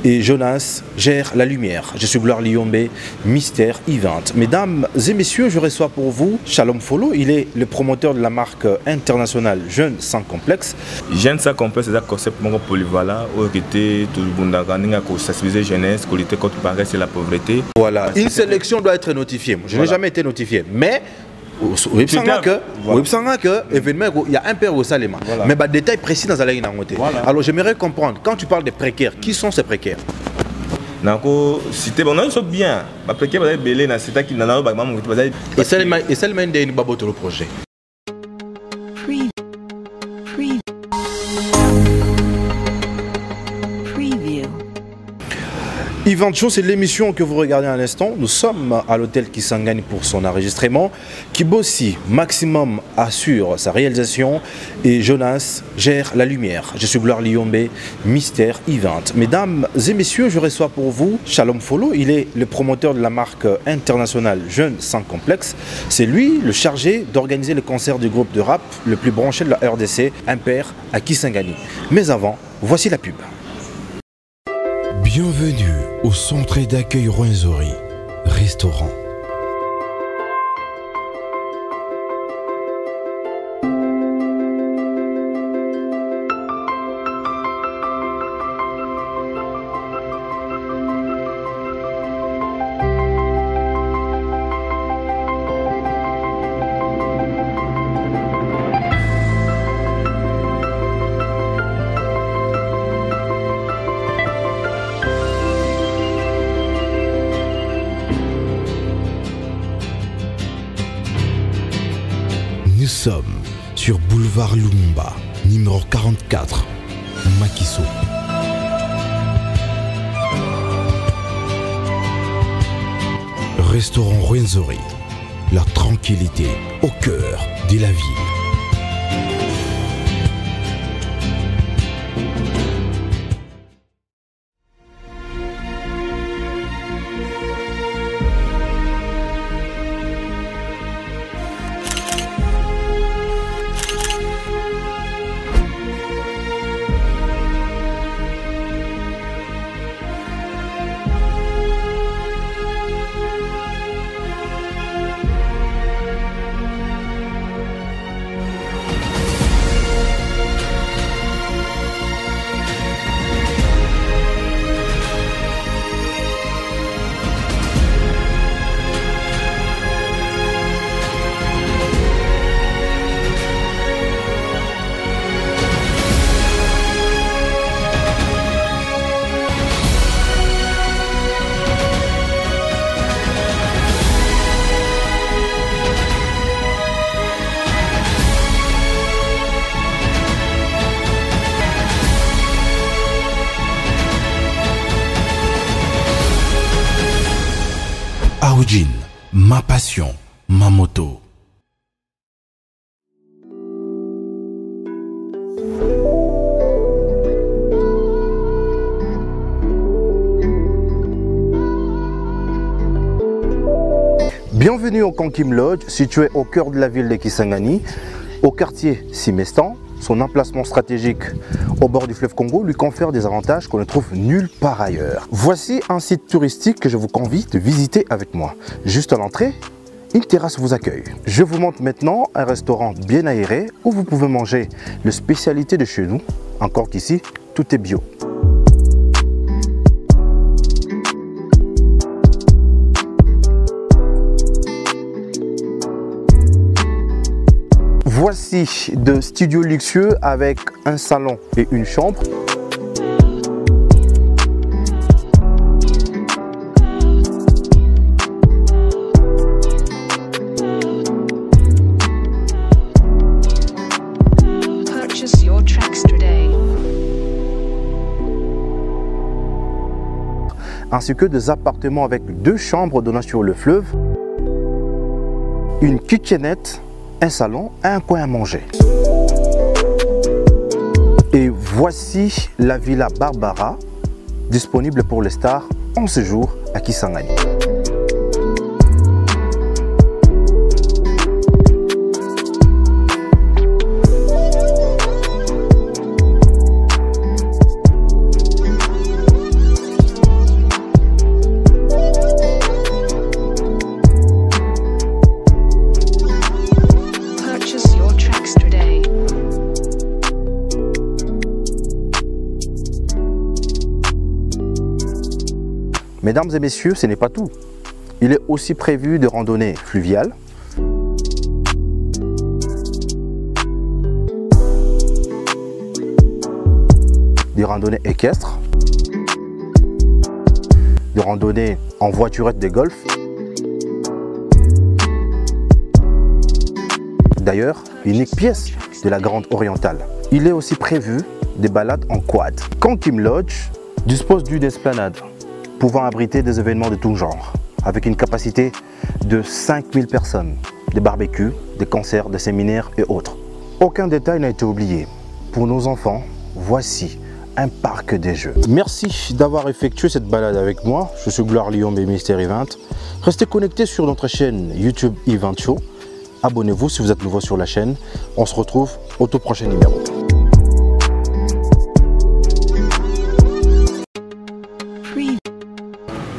et Jonas gère la lumière. Je suis Gloire Liombe, Mystère Event. Mesdames et messieurs, je reçois pour vous Shalom Follow. Il est le promoteur de la marque internationale Jeunes sans complexe. Jeunes sans complexe, c'est un concept polyvalent où tout le monde a sensibiliser jeunesse, pour lutter contre la paresse et la pauvreté. Voilà, une sélection doit être notifiée. Je n'ai jamais été notifié, mais il y a un père au Salema. Mais des détails précis dans la ligne. Alors j'aimerais comprendre, quand tu parles des précaires, qui sont ces précaires? Si tu es bien, les précaires sont belés, c'est qui n'en a pas. Et c'est le projet. Event Show, c'est l'émission que vous regardez à l'instant. Nous sommes à l'hôtel Kisangani pour son enregistrement. Kibossi Maximum assure sa réalisation et Jonas gère la lumière. Je suis Gloire Liombe, Mystère Event. Mesdames et messieurs, je reçois pour vous Shalom Follow. Il est le promoteur de la marque internationale Jeunes sans complexe. C'est lui le chargé d'organiser le concert du groupe de rap le plus branché de la RDC, Impair, à Kisangani. Mais avant, voici la pub. Bienvenue au centre d'accueil Rwenzori, restaurant. Nous sommes sur boulevard Lumumba, numéro 44, Makiso. Restaurant Rwenzori, la tranquillité au cœur de la ville. Aoujin, ma passion, ma moto. Bienvenue au Kankim Lodge, situé au cœur de la ville de Kisangani, au quartier Simestan. Son emplacement stratégique au bord du fleuve Congo lui confère des avantages qu'on ne trouve nulle part ailleurs. Voici un site touristique que je vous convie de visiter avec moi. Juste à l'entrée, une terrasse vous accueille. Je vous montre maintenant un restaurant bien aéré où vous pouvez manger les spécialités de chez nous. Encore qu'ici, tout est bio. Voici deux studios luxueux avec un salon et une chambre. Purchase your tracks today. Ainsi que des appartements avec deux chambres donnant sur le fleuve, une kitchenette, un salon, un coin à manger. Et voici la Villa Barbara, disponible pour les stars en séjour à Kisangani. Mesdames et messieurs, ce n'est pas tout. Il est aussi prévu de randonnées fluviales, des randonnées équestres, des randonnées en voiturette de golf. D'ailleurs, unique pièce de la Grande Orientale. Il est aussi prévu des balades en quad. Kankim Lodge dispose d'une esplanade pouvant abriter des événements de tout genre, avec une capacité de 5000 personnes, des barbecues, des concerts, des séminaires et autres. Aucun détail n'a été oublié. Pour nos enfants, voici un parc des jeux. Merci d'avoir effectué cette balade avec moi. Je suis Gloire Lyon et Mister Event. Restez connectés sur notre chaîne YouTube Event Show. Abonnez-vous si vous êtes nouveau sur la chaîne. On se retrouve au tout prochain numéro.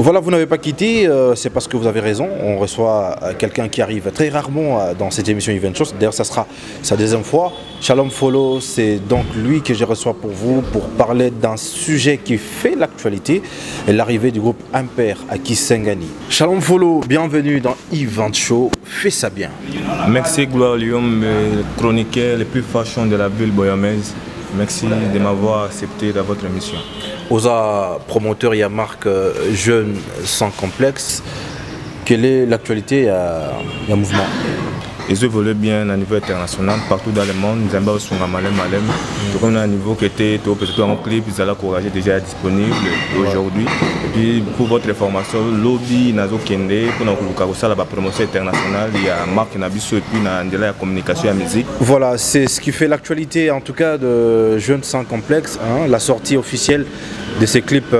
Voilà, vous n'avez pas quitté, c'est parce que vous avez raison. On reçoit quelqu'un qui arrive très rarement dans cette émission Event Show. D'ailleurs, ça sera sa deuxième fois. Shalom Follow, c'est donc lui que je reçois pour vous pour parler d'un sujet qui fait l'actualité, l'arrivée du groupe Impair à Kisangani. Shalom Follow, bienvenue dans Event Show. Fais ça bien. Merci Gloire Lyon, chroniqueur le plus fashion de la ville boyamaise. Merci de m'avoir accepté dans votre émission. Osa promoteur, il y a marque Jeune sans complexe. Quelle est l'actualité à mouvement? Ils évoluent bien à niveau international, partout dans le monde. Nous avons aussi un malem. Donc on a un niveau qui était peut-être en clip, ils allaient encourager déjà disponible aujourd'hui. Et puis pour votre information, lobby Nazo Kende, pour la promotion internationale, il y a Marc Nabiso et puis la communication et la musique. Voilà, c'est ce qui fait l'actualité en tout cas de Jeunes sans complexe, hein, la sortie officielle de ces clips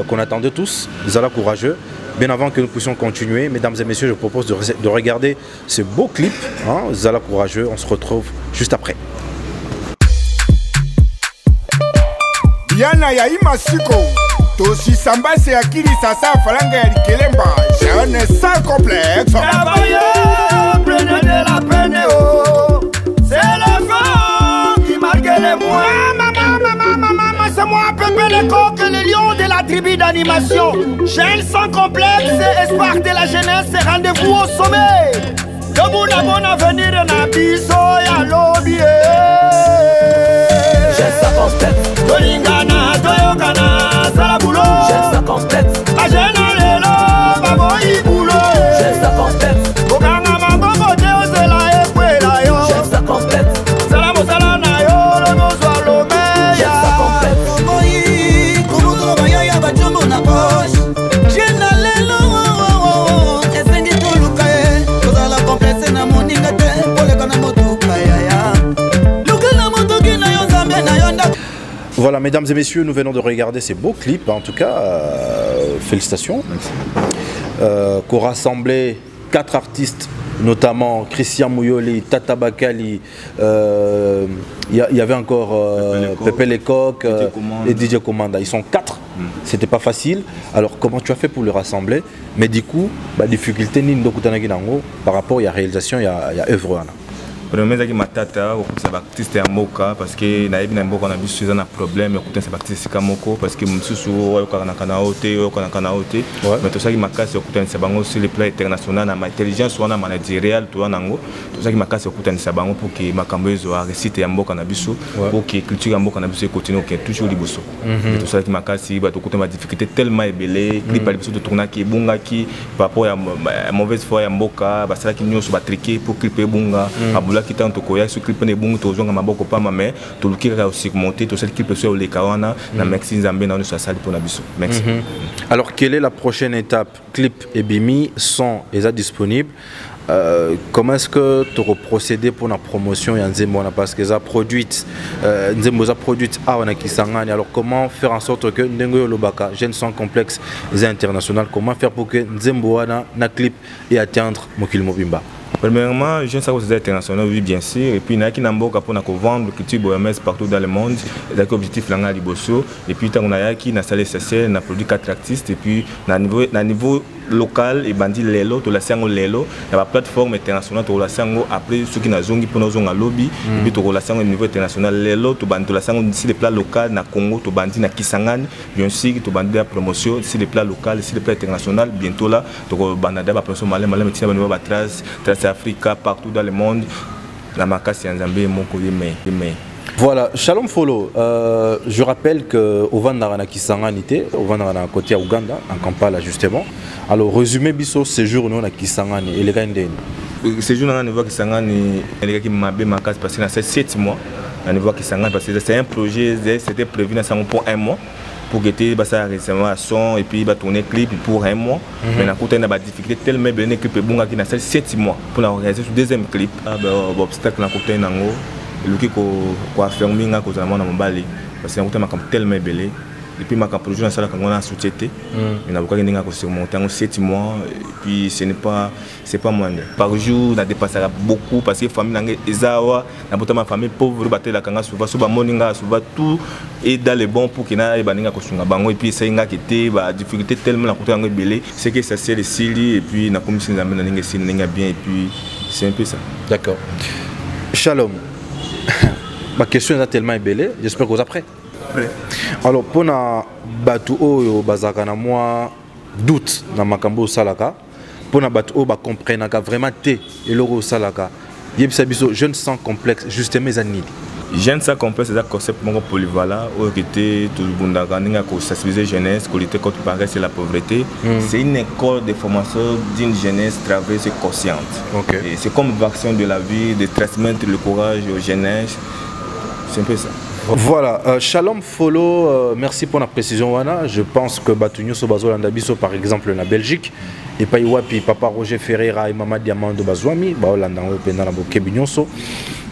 qu'on attendait tous, ils allaient courageux. Bien avant que nous puissions continuer, mesdames et messieurs, je propose de regarder ce beau clip, hein, Zala Courageux. On se retrouve juste après. Diana ya Imasiko, Toshi Samba c'est Akili Sasa Falanga ya Likelemba, Jeune sans complexe. Prenez de la peine, oh, c'est la femme qui marque les mois. C'est moi, Pépé le coq, le lion de la tribu d'animation. Jeune sans complexe, espoir de la jeunesse, rendez-vous au sommet. Debout la bonne avenir, Nabiso ya lobby. Jeune sans complexe. Tolingana, Toyokana, Salabulo. Jeune sans complexe. A jeune lelo, baboyi boulot. Jeune sans complexe. Okanga mambo, Teo Zela et Puela yo. Jeune sans complexe. Salamo Salana yo, le bonsoir l'homme. Voilà, mesdames et messieurs, nous venons de regarder ces beaux clips, en tout cas, félicitations. Qu'ont rassemblé 4 artistes, notamment Christian Mouyoli, Tata Bakali, il y avait encore Pépé Lecoq et DJ Commanda. Ils sont 4, c'était pas facile. Alors comment tu as fait pour les rassembler? Mais du coup, difficulté par rapport à la réalisation, il y a œuvre. Premier qui m'a tata au coup artiste à Moka parce que naïb na Moka on a vu sur un problème au coup c'est artiste à Moko parce que msusu au kana oté mais tout ça qui m'a cassé au coup c'est bango sur le plan international na intelligence ou na managérial tout nango tout ça qui m'a cassé au coup c'est bango pour que makambo ezo réciter à Moka na biso pour que culture à Moka na biso continue que toujours liboso tout ça qui m'a cassé ba tout coup ma difficulté tellement ébélé clip à biso de tourner qui bunga qui par rapport à mauvaise foi à Moka ba ça qui nous ba triquer pour clip bunga qui tente koya ce clip ne bon to zonga maboko pa mame to lukira aussi monter to cette clip sur les kawana na Maxi Nzambe na so sali pour na biso. Merci. Alors quelle est la prochaine étape? Clip et Bimi sont déjà disponibles. Comment est-ce que tu auras procédé pour la promotion parce que ça a produite à Kisangani. Alors comment faire en sorte que Ndengo Lobaka, Jeune sans complexe international, comment faire pour que Nzembo na clip et atteindre Mokil Mobimba? Premièrement, je sais que c'est international, oui bien sûr. Et puis, il y a qui n'importe pour vendre le culture boyamaise partout dans le monde. Il y a l'objectif Langa Liboso. Et puis, on a qui n'a salé SSL, n'a produit 4 artistes. Et puis, à niveau local et bandi lelo to la sango lelo na ba plateforme internationale to la sango après ceux qui na zongi pour nos zonga lobby et puis to la sango au niveau international lelo to bandi to la sango ici les plats local na Congo to bandi na Kisangani bien sûr to bandi la promotion ici les plats local ici les plats international bientôt là to banda ba promotion malem tina ba trace Africa partout dans le monde la makasi ya Nzambe moko yeme. Voilà, Shalom Folo, je rappelle qu'au Vandara Kisangani, au Vandara côté à Ouganda, en Kampala justement. Alors, résumé biso séjour nous à Kisangani et les gars séjour à niveau Kisangani, les gars qui m'a bien parce que c'est 7 mois à niveau Kisangani parce que c'est un projet, c'était prévu pour 1 mois. Pour guetter ça récemment à son et puis tourner clip pour 1 mois. Mais na côté na ba difficulté tellement bien clip bonga qui na 7 mois pour la réaliser le deuxième clip. Obstacle na côté nango. Le qui ko affirmer nga ko zama na mbali parce que na côté tellement belé et puis ma projet na sala quand on a société il na beaucoup nga ko surmonter en 7 mois et puis c'est pas moindre par jour na dépasser beaucoup parce que famille nanga ezawa na bota ma famille pauvre batela kanga souvent so ba moninga souvent tout et dans les bons pour qu'il na baninga ko sunga bango et puis c'est nga qui ba difficulté tellement na côté nga belé c'est que ça c'est le sili et puis na comme si na ninga si ninga bien et puis c'est un peu ça. D'accord. Shalom. Ma question est tellement belle, j'espère que vous êtes prêts. Prêt. Alors, pour na batu oyo bazaka na moi doute na makambo salaka, pour na batu oyo ba comprendre ka vraiment té et logo salaka. Yebisa biso jeune sans complexe justement mes années. Jeune sans complexe c'est un concept mon polyvalent où était tout le monde nga ko sensibiliser jeunesse, ko lutter contre paresse et la pauvreté. C'est une école de formation d'une jeunesse travailleuse et consciente. Okay. Et c'est comme vaccin de la vie, de transmettre le courage aux jeunesses. C'est un peu ça. Voilà, Shalom Folo, merci pour la précision Wana. Je pense que Batunyo Sobazo Landabiso par exemple en Belgique et Paiwapi Papa Roger Ferreira et Mama Diamando Bazwami, Baolandango Penanabo Kebinyonso.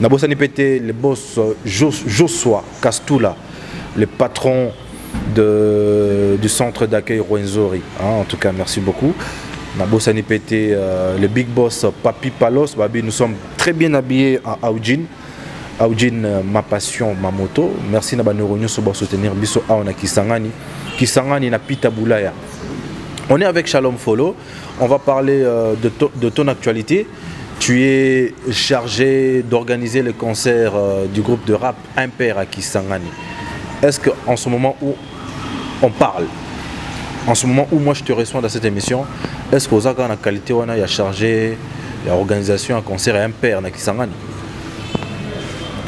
Nabosani Pété, le boss Joshua Castula, le patron du centre d'accueil Rwenzori. En tout cas, merci beaucoup. Nabosani Pété, le big boss Papi Palos, Babi, nous sommes très bien habillés à Aoudjin. Aoudjin, ma passion, ma moto. Merci na Neuronio pour soutenir biso aona Kisangani. Kisangani na Pita Boulaya. On est avec Shalom Folo. On va parler de ton actualité. Tu es chargé d'organiser le concert du groupe de rap Impair à Kisangani. Est-ce qu'en ce moment où on parle, en ce moment où moi je te reçois dans cette émission, est-ce que vous avez la qualité où on a chargé l'organisation un concert Impair à Kisangani?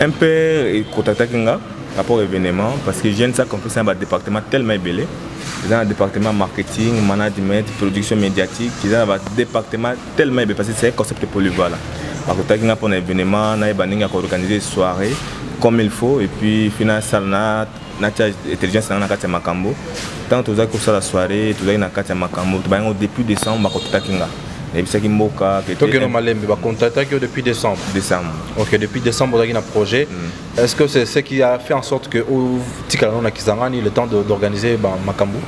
Un peu et Kotakinga, rapport événement, parce que jeune ça complexe c'est un département tellement belé. Ils ont un département marketing, management, production médiatique, ils ont un département tellement belé parce que c'est un concept polyvalent. Par Kotakinga pour un événement, on a organisé des soirées comme il faut et puis finalement ça na intelligence na kati ya makambo. Tant que ça la soirée, tout ça na kati ya makambo, depuis décembre Kotakinga. Et puis c'est qui moka que tu va contacter depuis décembre. OK, depuis décembre vous avez un projet. Est-ce que c'est ce qui a fait en sorte que au Tikalano na Kisangani le temps d'organiser makambo?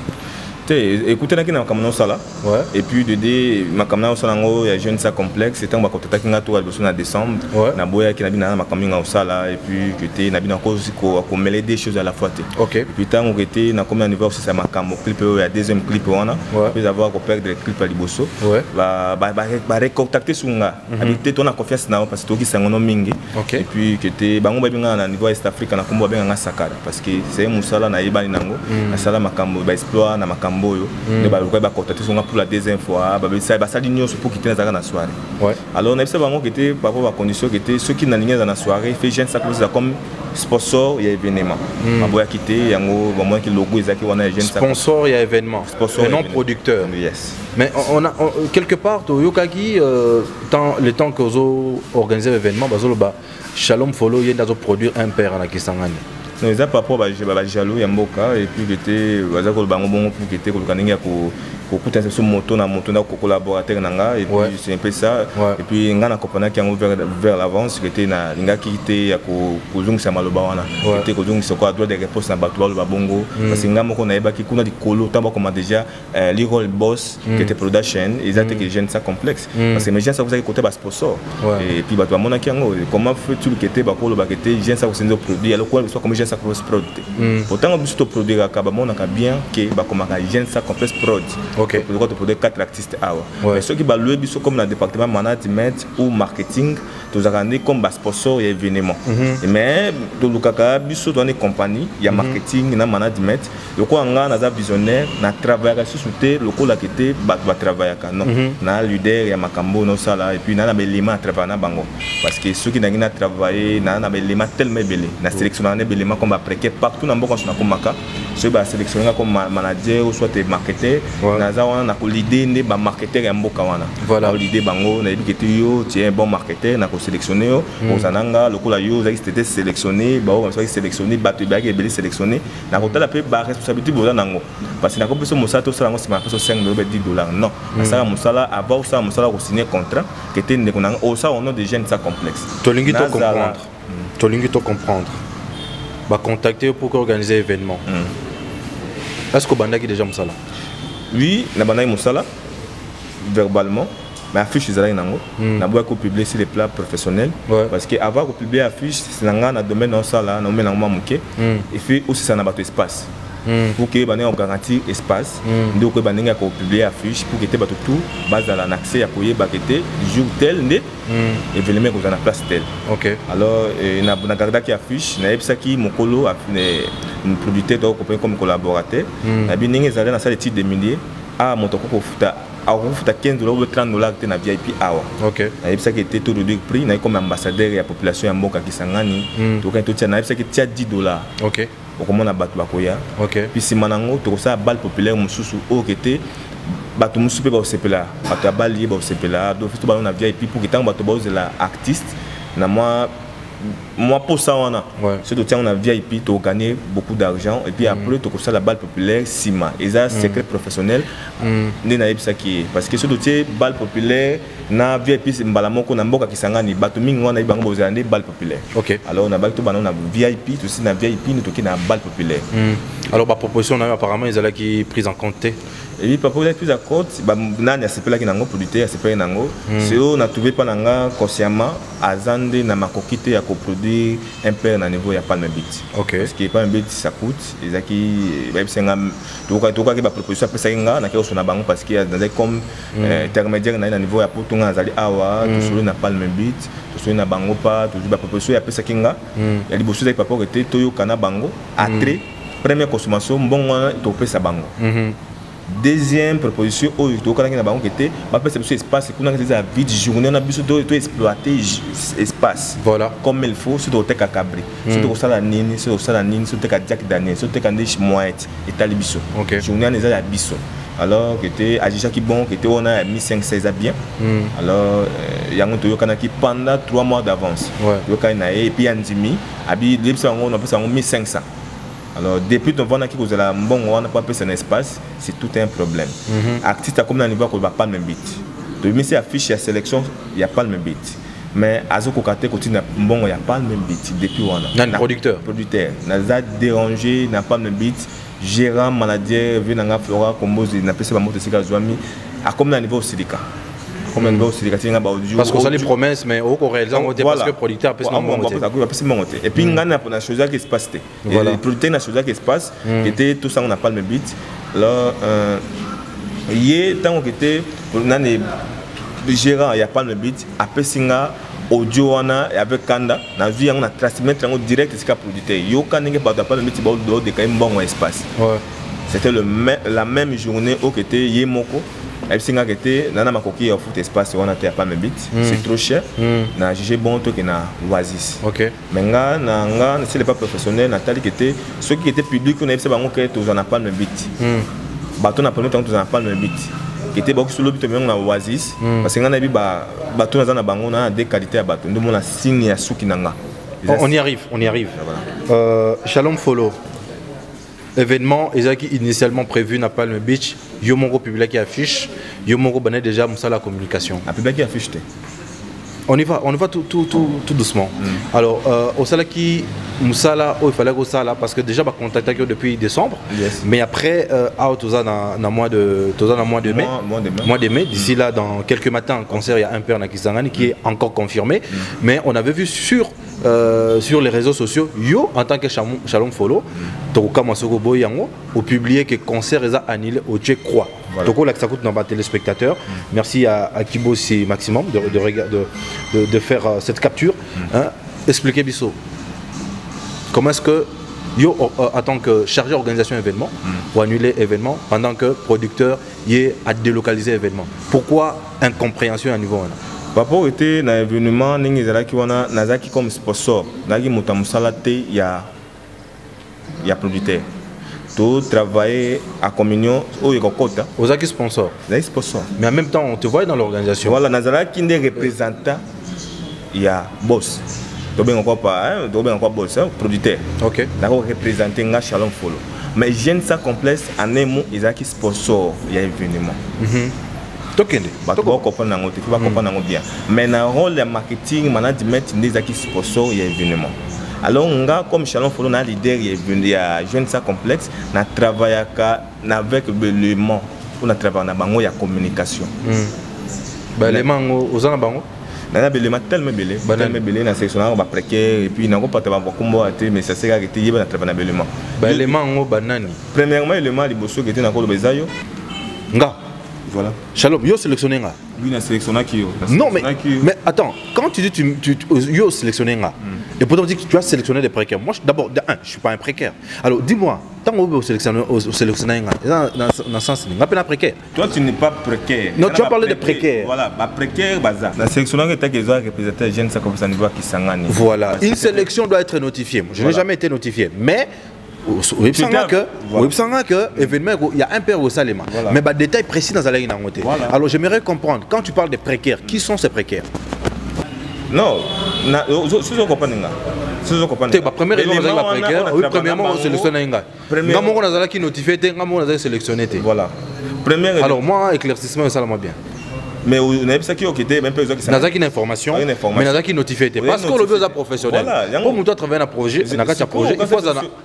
Écoutez na kina makambo sala. Ouais. Et puis de makambo sala ngo ya jeune ça complexe, c'était on va contacter nga to en décembre. Na boya ki na bina makambo nga sala et puis que te na bina ko mêler des choses à la fois. OK. Et puis tant que te na combien niveau aussi ça makambo clip ya deuxième clip on a. Puis avoir ko perdre le clip à Liboso. Va recontacter sunga. Habiter ton confiance na parce que to ki sangono mingi. Et puis que te bango ba binga na niveau East Africa na kombo benga sakara parce que c'est musala na ibani nango. Na sala makambo ba exploit na makambo pour la deuxième fois, ça pour quitter la soirée. Alors, on a vu par rapport à la condition que ceux qui n'ont pas dans la soirée, fait jeune ça comme sponsor et événement. On a quitté, sponsor et événement. Et non producteur. Yes. Mais on a quelque part, au Yokagi, le temps que vous organisez l'événement, Shalom Folo, il y a produire un père à Kisangani. Nous avons pas pour jaloux et mboka et puis que pour que sur moto na collaborateur nanga et puis c'est un peu ça et puis ngana compagnie qui a vers l'avance que était na linga quitté ya ko zungisa maloba wana était ko zungisa ko droit de réponse na bato ba bongo parce que ngamo ko na eba ki kuna di kolo tamba comme déjà l'Irol Boss qui était production ils étaient que jeune ça complexe parce que mes gens ça vous avez côté ba sponsor et puis bato mona ki ngo comment fais-tu que était ba kolo ba que était jeune ça vous c'est produit alors quoi soit comme jeune ça complexe prod. Pourtant, on peut produire bien que comme jeune ça complexe prod. Ok. Pour produire 4 artistes. Mais ceux qui va louer comme dans le département management ou marketing, tous les comme sponsor et événement. Mais dans le cas biso dans les compagnies, il y a marketing, il y a management. Le quoi on a visionnaire, na travailler sur le local là qui était va travailler non. Na leader, il y a makambo no sala et puis na l'élément travailler na bango. Parce que ceux qui n'ont travaillé, na l'élément tellement belé, na sélectionner l'élément comme après que partout dans beaucoup na comme maka, ceux va sélectionner comme manager ou soit marketeur, na za on a l'idée ne ba marketeur ya mboka wana. Voilà l'idée bango na dit que yo tu es un bon marketeur na ko sélectionner au zananga lokola yo za c'était sélectionné ba on soit sélectionné ba tu ba belé sélectionné na ko tala pe ba responsabilité boza nango parce que na ko peso mosato sala ngo sima peso 5 $10 non ça musala avant ça musala ko signer contrat qui était ne konanga au ça on a des jeunes ça complexe tolingi to comprendre tolingi to comprendre ba contacter pour organiser événement est-ce que banda qui déjà musala oui na banda musala verbalement mais affiche ezalaki nango naboya kopublier sur les plats professionnels parce que avant kopublier affiche c'est nanga na domaine osala na omena ngoma moke et puis aussi ça na bato espace pour que bana on garantir espace ndio ko bana ko publier affiche pour que te bato tout bazala na accès ya koyeba kete jour tel nde événement ko na place tel. OK Alors na garda qui affiche na ebsaki mokolo un producteur donc comme collaborateur na bi ninge zala na salle titre de milliers a motoko ko futa à $15 ou $30 que na VIP awa. OK. Na ça qui était tout de prix na comme ambassadeur ya population ya mboka kisangani. Donc quand tu na ça qui tia $10. OK. Comment na batu bakoya. OK. Puis si manango to ça balle populaire mususu o kete batu mususu pe ba sepela. Batu ya balle ba sepela. Donc tout ba na VIP pour que tant batu ba la artiste na moi pour ça on a c'est tout on a VIP tu gagner beaucoup d'argent et puis après tu ça la balle populaire Sima et ça secret professionnel né na ça qui parce que ce dossier balle populaire na VIP c'est mbalamoko na mboka kisangani batu mingi wana ibango bozande balle populaire. OK. Alors on a balle to bana na VIP tout aussi na VIP nous toki na balle populaire. Alors ba proposition on a apparemment ils allaient qui prise en compte. Et puis par rapport plus à compte ba nani asepela ki nango producteur asepela nango c'est on a trouvé pas nanga consciemment azande na makokite ya ko produire un peu na niveau ya Palm Beat. OK. Parce que Palm Beat ça coûte ezaki ba bisenga to ka ba proposition après ça nga na ke so na bango parce que dans comme intermédiaire na niveau ya potunga azali awa to solo na Palm Beat to solo na bango pa to ba proposition ya pesa kinga ya liboso za papa était to yo kana bango après première consommation bon to pesa bango. Deuxième proposition, au espace, vide journée, on a besoin d'exploiter espace. Voilà. Comme il faut, sur le cabri, sur le salanine, sur le salanine, sur le Jack Daniel, sur le candiche moite et talibiso. Journée, on est à biso. Alors, que tu as qui bon, que tu as mis 5-16 bien. Alors, il y a un qui pendant 3 mois d'avance. Et puis, on a 1500. Alors depuis ton vent qui cause la bon on n'a pas un espace, c'est tout un problème. Artiste comme dans niveau qu'on va pas le même beat. De c'est affiche la sélection, il y a pas le même beat. Mais Azoko Kate continue bon il y a pas le même beat depuis on a. Producteur. N'a dérangé, n'a pas le même beat. Gérant, manager, venanga Flora Comboz, n'a pas moto sika Zouami à comme dans niveau Silika. Parce qu'on a les promesses, mais au réalisant, parce que le producteur peut se monter. Et puis, il y a une chose qui se passe. Le producteur, il y a une chose qui se passe. Et tout ça, on n'a pas le même beat. Alors, il y a tant que le gérant, il n'y a pas le même beat. Après, il y a audio avec Kanda. On a vu un transmettre direct sur le producteur. Il y a pas le beat, il y a un bon espace. C'était la même journée où il y a Yemoko. Et puis, nana makoki ya foot espace on a pas même bit c'est trop cher na jugé bon to que na Oasis. OK. Mais nga c'est pas professionnel natali qui était ceux qui étaient publics on a fait bango que tous on a pas même bit bateau na premier temps tous on a pas même bit qui était beaucoup sur le but na Oasis parce que nga na bi bateau na bango na des qualités à bateau ndimo na signe ya suki nanga on y arrive Shalom Follow événement initialement prévu na Palm Beach Yomoro public qui affiche Yomoro banait déjà la communication a public qui affiche on y va tout doucement alors au sala qui Moussala il fallait que ça là parce que déjà va contacter depuis décembre mais après dans mois de mai d'ici là dans quelques matins concert il y a un père Nakisangani qui est encore confirmé mais on avait vu sur sur les réseaux sociaux, yo en tant que Shalom Follow, Toka Masoko Boyango, au publié que concert est annulé au Tchèque Croix. Toko la coûte dans téléspectateurs. Merci à Kibossi Maximum de faire cette capture. Expliquez Bissot. Comment est-ce que yo en tant que chargé d'organisation événement ou annuler événement pendant que producteur y est à délocaliser événement. Pourquoi incompréhension à niveau là? Papa était dans l'événement, Nazaki comme sponsor, Nagi Mutamusalate, il y a producteur. Tout travailler à communion au Yokota. Ozaki sponsor. Sponsor. Mais en même temps, on te voit dans l'organisation. Voilà, Nazaki est représentant, il y a boss. Tu bien encore pas, boss, producteur. Ok. D'accord, représenté nga Shalom Follow. Mais j'aime ça complexe en un mot, ils ont qui sponsor, il y a événement. Tokende. Bah tu vas comprendre nango, tu vas comprendre nango bien. Mais dans le rôle de marketing, management, ils ont qui sponsor, il y a événement. Alors nga comme Shalom Follow, na leader, il y a jeune ça complexe, na travaille avec le Mans, pour na travailler na bango, il y a communication. Bah les Mans aux en bango. Nana belé tellement belé na section na ba précaire et puis na ko pas ba kombo até mais ça s'est arrêté yeba na travail na belé bah les mango banani premièrement élément liboso qui était na ko bezayo nga voilà Shalom yo sélectionné nga oui na sélectionné qui non mais attends quand tu dis tu yo sélectionné nga et pourtant tu dis que tu as sélectionné des précaires. Moi d'abord je suis pas un précaire. Alors dis-moi tant que sélectionné nga dans sens nga pas précaire. Toi tu n'es pas précaire. Non tu as parlé de précaire. Voilà, ba précaire baza. La sélectionné que tu as représenté jeune ça comme ça niveau qui sangani. Voilà, une sélection doit être notifiée. Je n'ai jamais été notifié mais oui, événement, il y a un père au Salema. Mais bah, détail précis dans la ligne. Alors j'aimerais comprendre, quand tu parles des précaires, qui sont ces précaires? Non, je comprends. Premièrement, on sélectionne. Premièrement, qui notifié, on sélectionné. Voilà. Alors moi, éclaircissement, ça va bien. Mais on a ça qui était même pas qui ça. Nazaki une information, mais Nazaki notifié. Parce qu'on le veut à professionnel. Pour nous travailler un projet,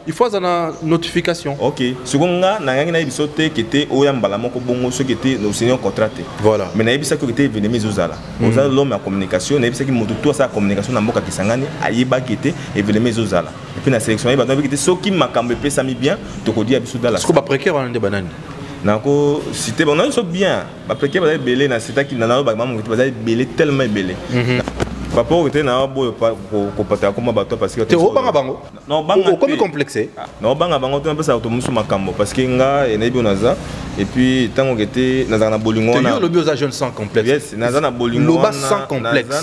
il faut une notification. OK. Second là, na bisoté qui était au yambala moko bongo ceux qui étaient nos seniors contractés. Voilà. Mais na bisa qui était venu mes ozala. Ozala l'homme en communication, na bisa qui moto tout ça communication na mboka kisangani, ayeba qui était et venu mes ozala. Et puis na sélection ba qui était ceux qui makambe pe sami bien, to ko di abiso dala. Est-ce que ba précaire on des bananes? Nako cité bon non bien après que va belé na cité qui na ba maman qui va belé tellement belé papa était na bo ko pata comme bato parce que te obanga bango non banga comme complexé non banga bango to ça to musu makambo parce que nga ene bi onaza et puis tango était na bolingo na le bioza jeune sans complexe yes na bolingo loba sans complexe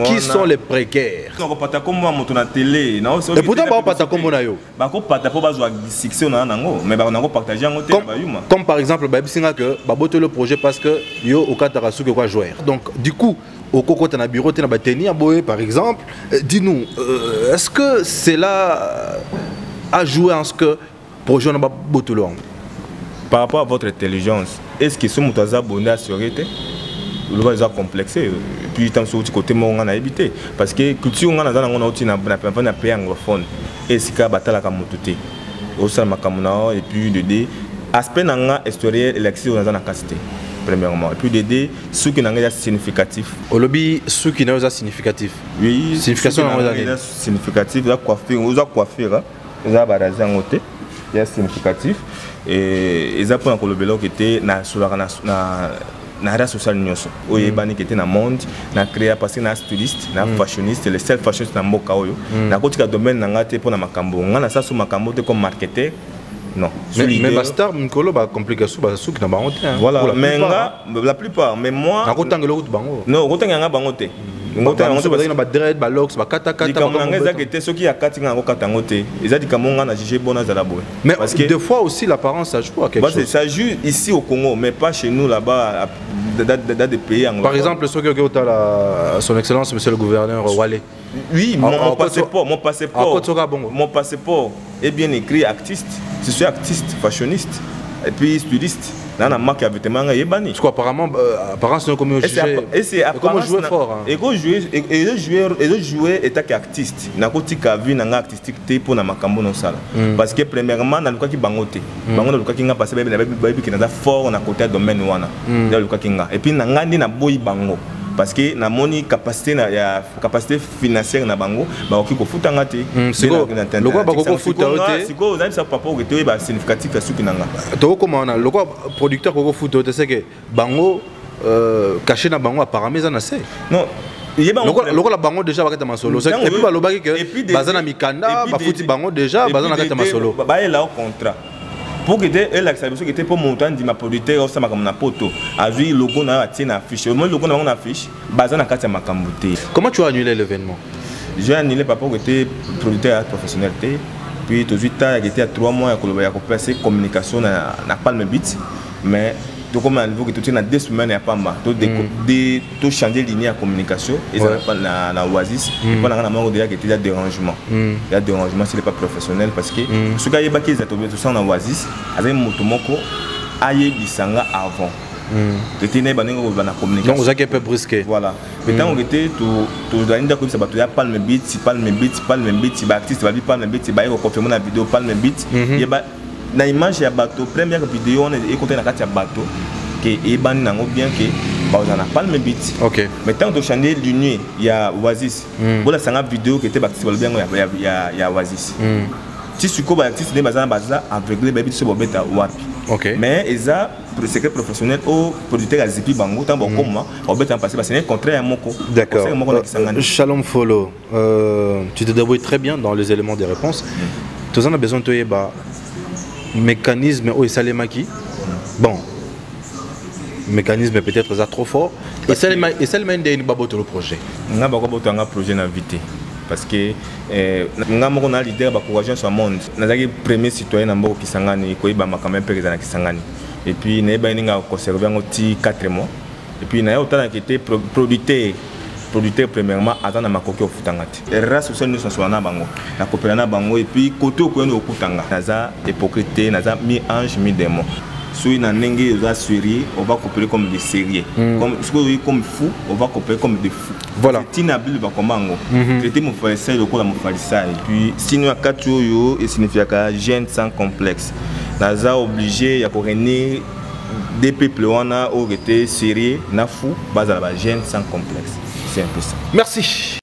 qui sont les précaires ko pata comme moto na télé na et pourtant ba pata comme na yo ba ko pata po ba zo succès na nango mais ba na ko partager ngo te ba yuma comme par exemple ba bisinga que ba boto le projet parce que yo au katara su que quoi jouer donc du coup au coco tu as un bureau, tu as un bâtiment à Boé par exemple. Dis-nous, est-ce que c'est là à jouer en ce que projet n'a pas beaucoup long? Par rapport à votre intelligence, est-ce que ce moutaza abonné à sécurité? Le va complexé. Puis tant sur le côté on a évité parce que culture on a dans on a aussi na pays anglophone. Est-ce que batala kamututé? Au sein makamuna et puis de D aspect nanga historien élection dans la capacité. Premièrement, et puis d'aider ceux qui n'ont pas significatif. Au lobby, ceux qui n'ont pas significatif. Oui, signification significatif. Vous avez coiffé, vous avez barazé en côté. Il y a significatif. Et ils ont pris un lobby qui était sur la réseau social nyonso. Oye bani qui était dans le monde, na créé parce que na styliste, na fashioniste, les seuls fashion na mboka oyo. Na côté domaine na ngate pour na makambo. Ngana ça sur makambo comme marketeur. Non. Mais ma star, Mkolo, bah complication, bah souk na bangote. Voilà. Mais la plupart, mais moi. Na kotang le route bango. Non, kotang nga bangote. Ngota bangote parce que na ba dread, ba locks, ba kata kata. Comme nga ezakete ceux qui a katinga ngo katangote. Ezadi kamonga na jugé bona za la boue. Mais parce que des fois aussi l'apparence ça joue à quelque chose. Ça joue ici au Congo, mais pas chez nous là-bas dans des pays anglophones. Par exemple, ceux qui ont son excellence monsieur le gouverneur Wale. Oui, mon passeport est bien écrit artiste. Je suis artiste, fashioniste et puis styliste. Là, on a marqué avec tes mangas et bani. Je crois apparemment, c'est comme comment jouer fort. Et le jouer est artiste. Na koti ka vie na artistique te pour na makambo no sala. Parce que premièrement, na luka ki bangote. Bangote luka ki nga passer bébé na bébé qui na fort na côté domaine wana. Na luka ki nga. Et puis na ngandi na boy bango. parce que na moni capacité na ya capacité financière na bango ba oki ko futanga te le quoi ba ko futa te siko za bisa papa ko te ba significatif ya suki nanga to ko mana le quoi producteur ko futa te c'est que bango caché na bango apparemment ça na c'est non le quoi la bango déjà ba kata masolo et puis ba lobaki que bazana mikanda ba futi bango déjà bazana kata masolo ba est là au contrat pour que elle accepte que était pour montant dit ma producteur ça ma comme na poto a vu logo na tina affiche au moins logo na affiche bazana kata makambuté. Comment tu as annulé l'événement? J'ai annulé papa que était producteur professionnel puis tout de suite il était à 3 mois à passer communication na Palme Beat mais tout comme à niveau que tout est dans 2 semaines il y a pas mal tout changer ligne à communication et ça pas na Oasis et pendant la mort déjà que il y a dérangement il y a dérangement s'il n'est pas professionnel parce que ce gars il va qu'ils ont tout ça na Oasis avec motomoko aye bisanga avant que tu n'es pas na communication donc vous avez un peu brusqué voilà maintenant on était tout dans une comme ça il y a Palme Beat ba artiste va Palme Beat ba il confirmer la vidéo Palme Beat il ba na image ya bateau première vidéo on est écouté na kati ya bateau que et ban nango bien que ba on a Palme Beat OK maintenant de changer l'union il y a Oasis voilà ça une vidéo qui était bâti bien il y a Oasis si suko ba artiste ne bazana baza aveuglé ba bitu so bobeta wapi OK mais eza pour secret professionnel au producteur azipi bango tant bon comme bobeta passer parce que c'est contraire à moko d'accord Shalom Follow tu te débrouilles très bien dans les éléments des réponses tous on a besoin de toi ba mécanisme au salemaki bon mécanisme peut-être ça trop fort et seulement une baboto le projet nga baboto nga projet na vite parce que nga moko na leader ba courageux sur monde nazaki premier citoyen na mboko Kisangani ko iba makamé péreza na Kisangani et puis na ba ninga conserver ngo ti 4 mois et puis na autant qui était producteur premièrement attendre makoki ofutangati race social nous sont na bango na coopérer na bango et puis côté ko no okutanga naza hypocrite naza mi ange mi démon soit na ndenge za série on va coopérer comme des sérieux comme fou on va coopérer comme des fous voilà tinabili ba komango traiter mon frère le ko la mon farisa et puis sinon à 4 yo et signifie que jeune sans complexe naza obligé ya ko renier des peuples wana au été sérieux na fou bazala ba jeune sans complexe. C'est un peu ça. Merci.